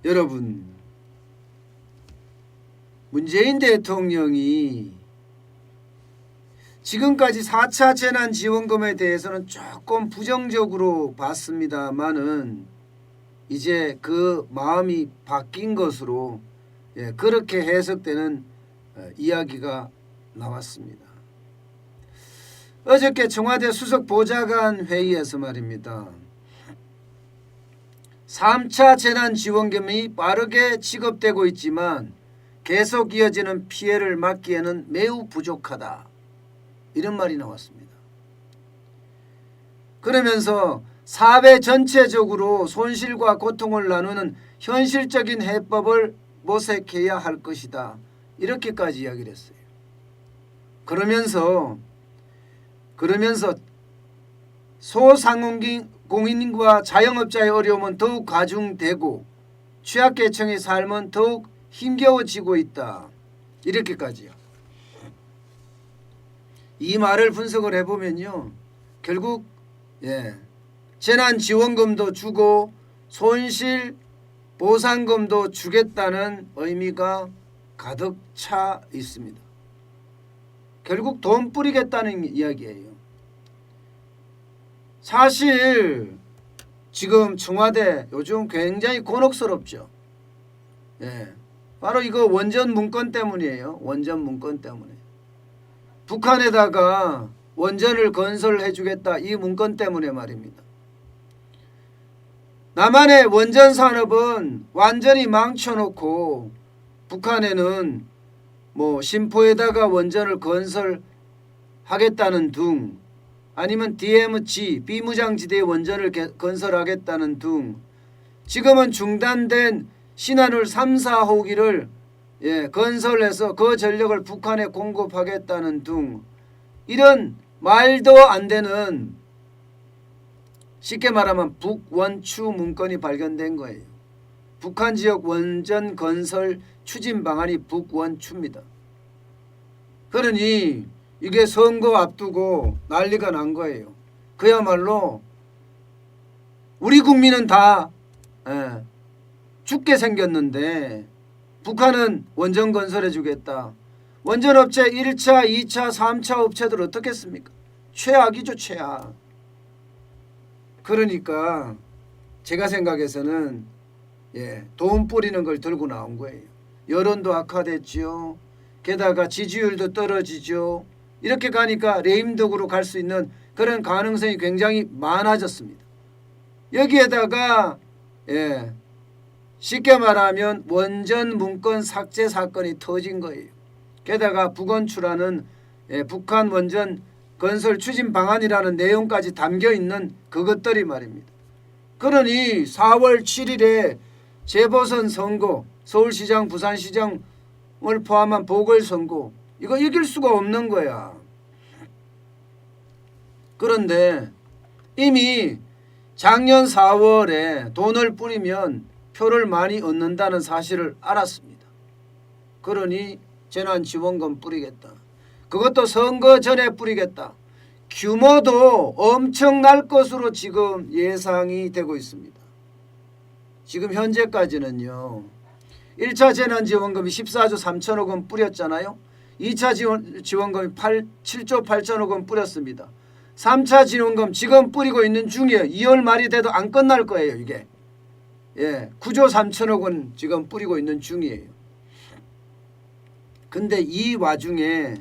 여러분, 문재인 대통령이 지금까지 4차 재난지원금에 대해서는 조금 부정적으로 봤습니다마는 이제 그 마음이 바뀐 것으로 그렇게 해석되는 이야기가 나왔습니다. 어저께 청와대 수석보좌관 회의에서 말입니다. 3차 재난지원금이 빠르게 지급되고 있지만 계속 이어지는 피해를 막기에는 매우 부족하다. 이런 말이 나왔습니다. 그러면서 사회 전체적으로 손실과 고통을 나누는 현실적인 해법을 모색해야 할 것이다. 이렇게까지 이야기를 했어요. 그러면서 소상공인과 자영업자의 어려움은 더욱 가중되고 취약계층의 삶은 더욱 힘겨워지고 있다. 이렇게까지요. 이 말을 분석을 해보면요. 결국 재난지원금도 주고 손실보상금도 주겠다는 의미가 가득 차 있습니다. 결국 돈 뿌리겠다는 이야기예요. 사실 지금 청와대 요즘 굉장히 곤혹스럽죠. 바로 이거 원전 문건 때문이에요. 원전 문건 때문에. 북한에다가 원전을 건설해 주겠다 이 문건 때문에 말입니다. 남한의 원전 산업은 완전히 망쳐놓고 북한에는 심포에다가 원전을 건설하겠다는 둥, 아니면 DMZ 비무장지대 원전을 건설하겠다는 둥, 지금은 중단된 신한울 3, 4호기를 건설해서 그 전력을 북한에 공급하겠다는 둥, 이런 말도 안 되는, 쉽게 말하면 북원추 문건이 발견된 거예요. 북한 지역 원전 건설 추진 방안이 북원추입니다. 그러니 이게 선거 앞두고 난리가 난 거예요. 그야말로 우리 국민은 다 죽게 생겼는데 북한은 원전 건설해 주겠다. 원전업체 1차, 2차, 3차 업체들 어떻겠습니까? 최악이죠, 최악. 그러니까 제가 생각해서는 돈 뿌리는 걸 들고 나온 거예요. 여론도 악화됐죠. 게다가 지지율도 떨어지죠. 이렇게 가니까 레임덕으로 갈 수 있는 그런 가능성이 굉장히 많아졌습니다. 여기에다가 쉽게 말하면 원전 문건 삭제 사건이 터진 거예요. 게다가 북원추라는 북한 원전 건설 추진 방안이라는 내용까지 담겨 있는 그것들이 말입니다. 그러니 4월 7일에 재보선 선거, 서울시장, 부산시장을 포함한 보궐선거, 이거 이길 수가 없는 거야. 그런데 이미 작년 4월에 돈을 뿌리면 표를 많이 얻는다는 사실을 알았습니다. 그러니 재난지원금 뿌리겠다. 그것도 선거 전에 뿌리겠다. 규모도 엄청날 것으로 지금 예상이 되고 있습니다. 지금 현재까지는요. 1차 재난지원금이 14조 3천억 원 뿌렸잖아요. 2차 지원금이 7조 8천억 원 뿌렸습니다. 3차 지원금 지금 뿌리고 있는 중이에요. 2월 말이 돼도 안 끝날 거예요. 이게 9조 3천억 원 지금 뿌리고 있는 중이에요. 근데 이 와중에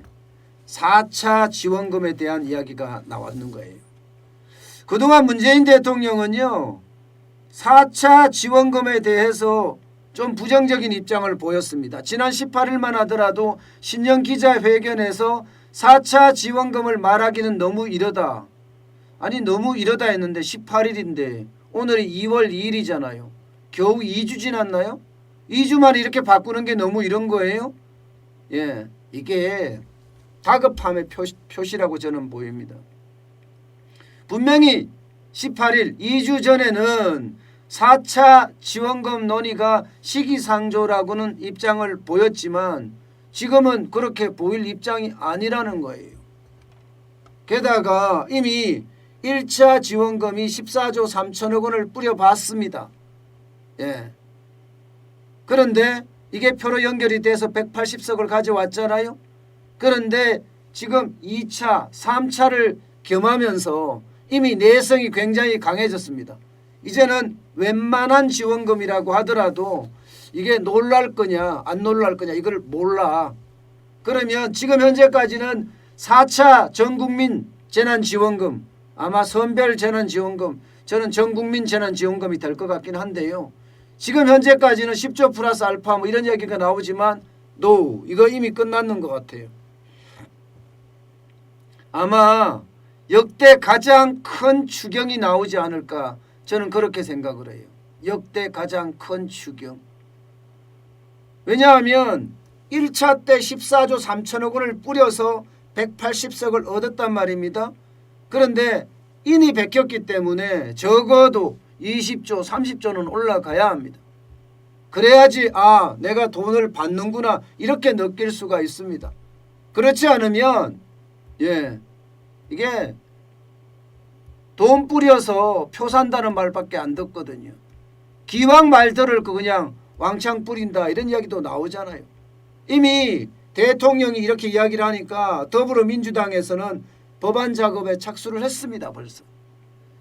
4차 지원금에 대한 이야기가 나왔는 거예요. 그동안 문재인 대통령은요. 4차 지원금에 대해서 좀 부정적인 입장을 보였습니다. 지난 18일만 하더라도 신년 기자회견에서 4차 지원금을 말하기는 너무 이르다. 아니 너무 이르다 했는데 18일인데 오늘이 2월 2일이잖아요. 겨우 2주 지났나요? 2주 만에 이렇게 바꾸는 게 너무 이런 거예요? 이게 다급함의 표시라고 저는 보입니다. 분명히 18일 2주 전에는 4차 지원금 논의가 시기상조라고는 입장을 보였지만 지금은 그렇게 보일 입장이 아니라는 거예요. 게다가 이미 1차 지원금이 14조 3천억 원을 뿌려봤습니다. 그런데 이게 표로 연결이 돼서 180석을 가져왔잖아요. 그런데 지금 2차, 3차를 겸하면서 이미 내성이 굉장히 강해졌습니다. 이제는 웬만한 지원금이라고 하더라도 이게 놀랄 거냐 안 놀랄 거냐 이걸 몰라. 그러면 지금 현재까지는 4차 전국민 재난지원금, 아마 선별 재난지원금, 저는 전국민 재난지원금이 될 것 같긴 한데요. 지금 현재까지는 10조 플러스 알파 뭐 이런 얘기가 나오지만 이거 이미 끝났는 것 같아요. 아마 역대 가장 큰 추경이 나오지 않을까 저는 그렇게 생각을 해요. 역대 가장 큰 추경. 왜냐하면 1차 때 14조 3천억 원을 뿌려서 180석을 얻었단 말입니다. 그런데 인이 베꼈기 때문에 적어도 20조 30조는 올라가야 합니다. 그래야지 내가 돈을 받는구나 이렇게 느낄 수가 있습니다. 그렇지 않으면 이게 돈 뿌려서 표 산다는 말밖에 안 듣거든요. 기왕 말 들을 거 그냥 왕창 뿌린다 이런 이야기도 나오잖아요. 이미 대통령이 이렇게 이야기를 하니까 더불어민주당에서는 법안 작업에 착수를 했습니다. 벌써.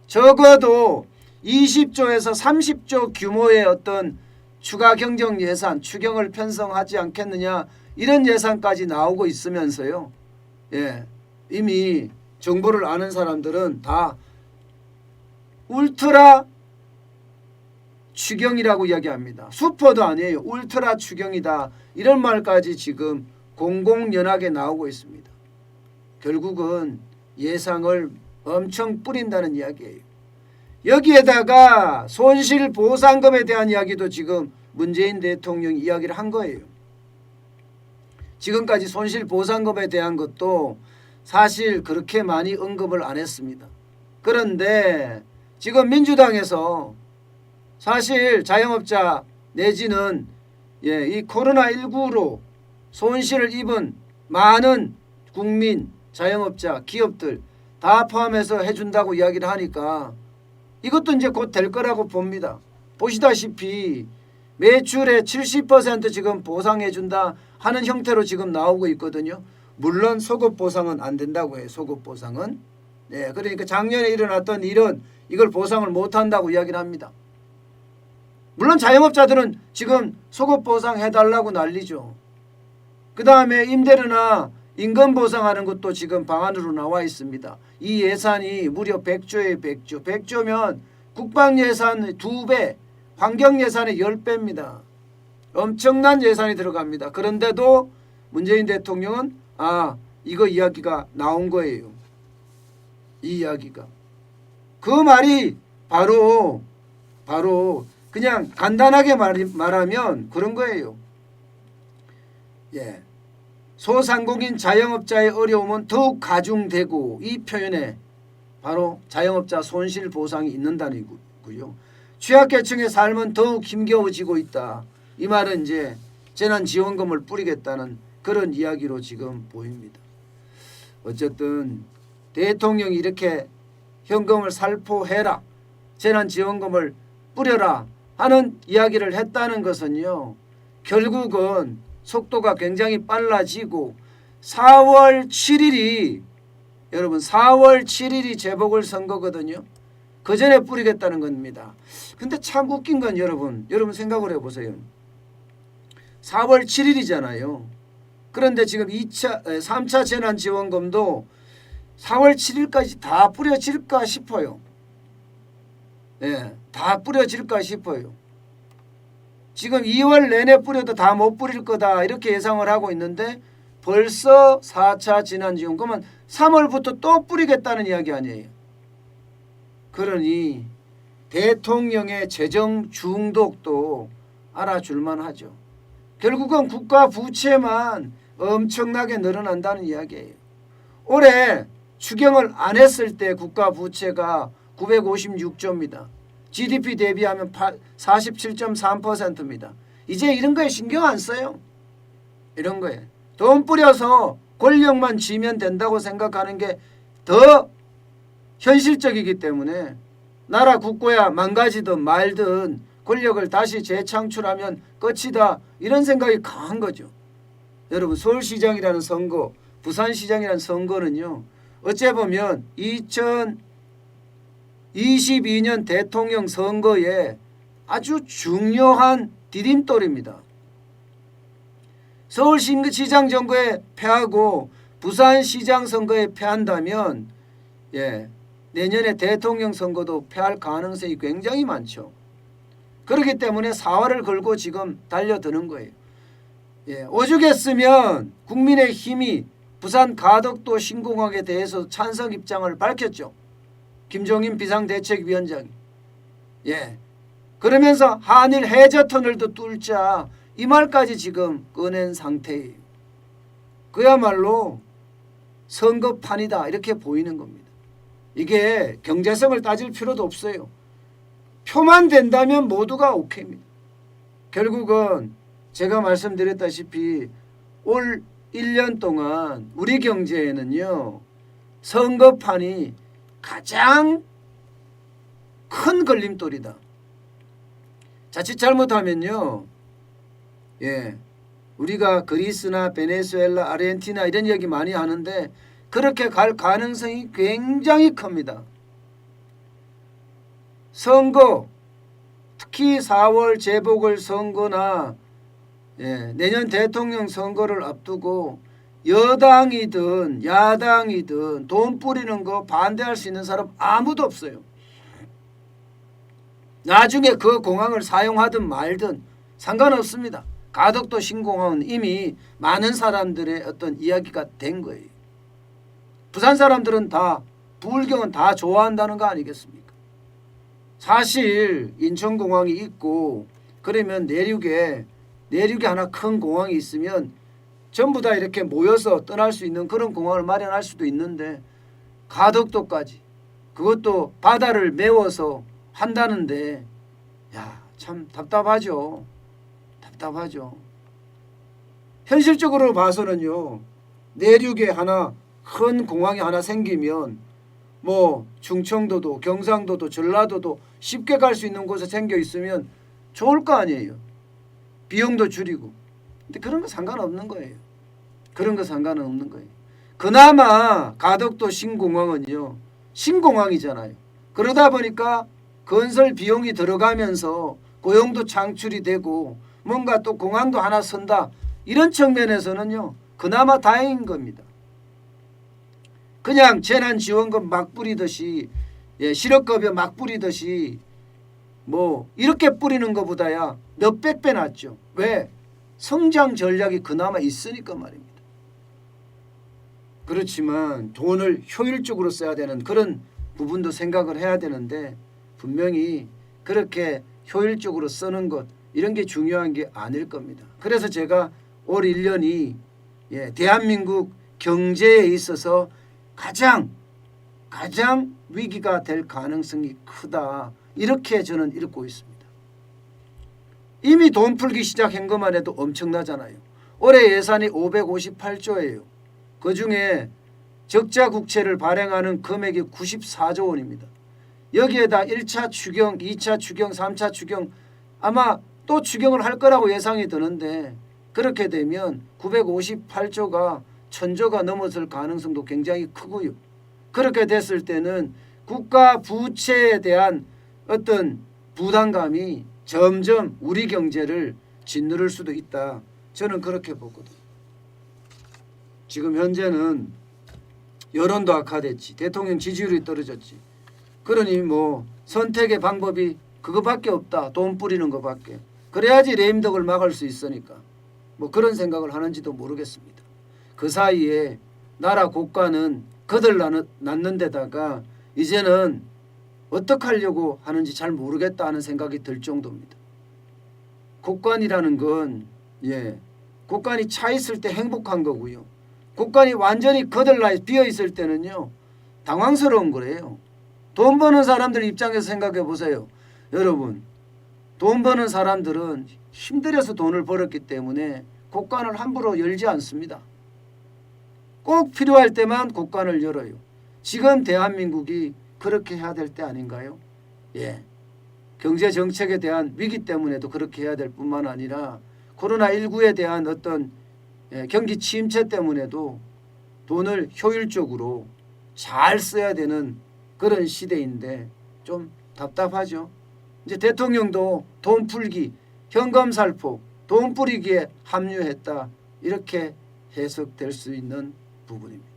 적어도 20조에서 30조 규모의 어떤 추가 경정 예산, 추경을 편성하지 않겠느냐 이런 예산까지 나오고 있으면서요. 이미 정보를 아는 사람들은 다 울트라 추경이라고 이야기합니다. 슈퍼도 아니에요. 울트라 추경이다. 이런 말까지 지금 공공연하게 나오고 있습니다. 결국은 예상을 엄청 뿌린다는 이야기예요. 여기에다가 손실보상금에 대한 이야기도 지금 문재인 대통령이 이야기를 한 거예요. 지금까지 손실보상금에 대한 것도 사실 그렇게 많이 언급을 안 했습니다. 그런데 지금 민주당에서 사실 자영업자 내지는 이 코로나19로 손실을 입은 많은 국민, 자영업자, 기업들 다 포함해서 해준다고 이야기를 하니까 이것도 이제 곧 될 거라고 봅니다. 보시다시피 매출의 70% 지금 보상해준다 하는 형태로 지금 나오고 있거든요. 물론 소급 보상은 안 된다고 해요. 소급 보상은. 그러니까 작년에 일어났던 일은 이걸 보상을 못한다고 이야기를 합니다. 물론 자영업자들은 지금 소급 보상 해달라고 난리죠. 그 다음에 임대료나 임금 보상하는 것도 지금 방안으로 나와 있습니다. 이 예산이 무려 100조에 100조. 100조면 국방 예산 2배, 환경 예산의 10배입니다. 엄청난 예산이 들어갑니다. 그런데도 문재인 대통령은 이거 이야기가 나온 거예요. 이 이야기가. 그 말이 바로 그냥 간단하게 말하면 그런 거예요. 소상공인 자영업자의 어려움은 더욱 가중되고 이 표현에 바로 자영업자 손실 보상이 있는다는 거고요. 취약계층의 삶은 더욱 힘겨워지고 있다. 이 말은 이제 재난지원금을 뿌리겠다는 그런 이야기로 지금 보입니다. 어쨌든 대통령이 이렇게 현금을 살포해라, 재난지원금을 뿌려라 하는 이야기를 했다는 것은요. 결국은 속도가 굉장히 빨라지고 4월 7일이 여러분 4월 7일이 재보궐선거거든요. 그 전에 뿌리겠다는 겁니다. 근데 참 웃긴 건 여러분 생각을 해보세요. 4월 7일이잖아요. 그런데 지금 3차 재난지원금도 4월 7일까지 다 뿌려질까 싶어요. 다 뿌려질까 싶어요. 지금 2월 내내 뿌려도 다 못 뿌릴 거다 이렇게 예상을 하고 있는데 벌써 4차 재난지원금은 3월부터 또 뿌리겠다는 이야기 아니에요. 그러니 대통령의 재정 중독도 알아줄만 하죠. 결국은 국가 부채만 엄청나게 늘어난다는 이야기예요. 올해 추경을 안 했을 때 국가 부채가 956조입니다. GDP 대비하면 47.3%입니다. 이제 이런 거에 신경 안 써요. 이런 거에. 돈 뿌려서 권력만 쥐면 된다고 생각하는 게 더 현실적이기 때문에 나라 국고야 망가지든 말든 권력을 다시 재창출하면 끝이다. 이런 생각이 강한 거죠. 여러분 서울시장이라는 선거, 부산시장이라는 선거는요. 어째 보면 2022년 대통령 선거에 아주 중요한 디딤돌입니다. 서울시장 선거에 패하고 부산시장 선거에 패한다면 내년에 대통령 선거도 패할 가능성이 굉장히 많죠. 그렇기 때문에 사활을 걸고 지금 달려드는 거예요. 오죽했으면 국민의힘이 부산 가덕도 신공항에 대해서 찬성 입장을 밝혔죠. 김종인 비상대책위원장이. 그러면서 한일 해저터널도 뚫자 이 말까지 지금 꺼낸 상태예요. 그야말로 선거판이다 이렇게 보이는 겁니다. 이게 경제성을 따질 필요도 없어요. 표만 된다면 모두가 오케이입니다. 결국은 제가 말씀드렸다시피 올 1년 동안 우리 경제에는요. 선거판이 가장 큰 걸림돌이다. 자칫 잘못하면요. 우리가 그리스나 베네수엘라, 아르헨티나 이런 얘기 많이 하는데 그렇게 갈 가능성이 굉장히 큽니다. 선거, 특히 4월 재보궐선거나 내년 대통령 선거를 앞두고 여당이든 야당이든 돈 뿌리는 거 반대할 수 있는 사람 아무도 없어요. 나중에 그 공항을 사용하든 말든 상관없습니다. 가덕도 신공항은 이미 많은 사람들의 어떤 이야기가 된 거예요. 부산 사람들은 다 부울경은 다 좋아한다는 거 아니겠습니까? 사실 인천공항이 있고 그러면 내륙에 하나 큰 공항이 있으면 전부 다 이렇게 모여서 떠날 수 있는 그런 공항을 마련할 수도 있는데 가덕도까지 그것도 바다를 메워서 한다는데 참 답답하죠. 현실적으로 봐서는요. 내륙에 하나 큰 공항이 하나 생기면 뭐 충청도도 경상도도 전라도도 쉽게 갈 수 있는 곳에 생겨 있으면 좋을 거 아니에요. 비용도 줄이고. 근데 그런 거 상관없는 거예요. 그나마 가덕도 신공항은요. 신공항이잖아요. 그러다 보니까 건설 비용이 들어가면서 고용도 창출이 되고 뭔가 또 공항도 하나 선다. 이런 측면에서는요. 그나마 다행인 겁니다. 그냥 재난지원금 막 뿌리듯이 실업급여 막 뿌리듯이 뭐 이렇게 뿌리는 것보다야 몇백 배 낫죠. 왜? 성장 전략이 그나마 있으니까 말입니다. 그렇지만 돈을 효율적으로 써야 되는 그런 부분도 생각을 해야 되는데 분명히 그렇게 효율적으로 쓰는 것 이런 게 중요한 게 아닐 겁니다. 그래서 제가 올 1년이 대한민국 경제에 있어서 가장 위기가 될 가능성이 크다. 이렇게 저는 읽고 있습니다. 이미 돈 풀기 시작한 것만 해도 엄청나잖아요. 올해 예산이 558조예요. 그중에 적자 국채를 발행하는 금액이 94조 원입니다. 여기에다 1차 추경, 2차 추경, 3차 추경 아마 또 추경을 할 거라고 예상이 드는데 그렇게 되면 958조가 1000조가 넘어설 가능성도 굉장히 크고요. 그렇게 됐을 때는 국가 부채에 대한 어떤 부담감이 점점 우리 경제를 짓누를 수도 있다. 저는 그렇게 보거든요. 지금 현재는 여론도 악화됐지. 대통령 지지율이 떨어졌지. 그러니 뭐 선택의 방법이 그거밖에 없다. 돈 뿌리는 것밖에. 그래야지 레임덕을 막을 수 있으니까. 뭐 그런 생각을 하는지도 모르겠습니다. 그 사이에 나라 국가는 거들났는 데다가 이제는 어떻게 하려고 하는지 잘 모르겠다 하는 생각이 들 정도입니다. 국간이라는 건 국간이 차 있을 때 행복한 거고요. 국간이 완전히 거들나 비어 있을 때는요. 당황스러운 거래요. 돈 버는 사람들 입장에서 생각해 보세요. 여러분 돈 버는 사람들은 힘들어서 돈을 벌었기 때문에 국간을 함부로 열지 않습니다. 꼭 필요할 때만 국간을 열어요. 지금 대한민국이 그렇게 해야 될 때 아닌가요? 경제 정책에 대한 위기 때문에도 그렇게 해야 될 뿐만 아니라 코로나19에 대한 어떤 경기 침체 때문에도 돈을 효율적으로 잘 써야 되는 그런 시대인데 좀 답답하죠. 이제 대통령도 돈 풀기, 현금 살포, 돈 뿌리기에 합류했다 이렇게 해석될 수 있는 부분입니다.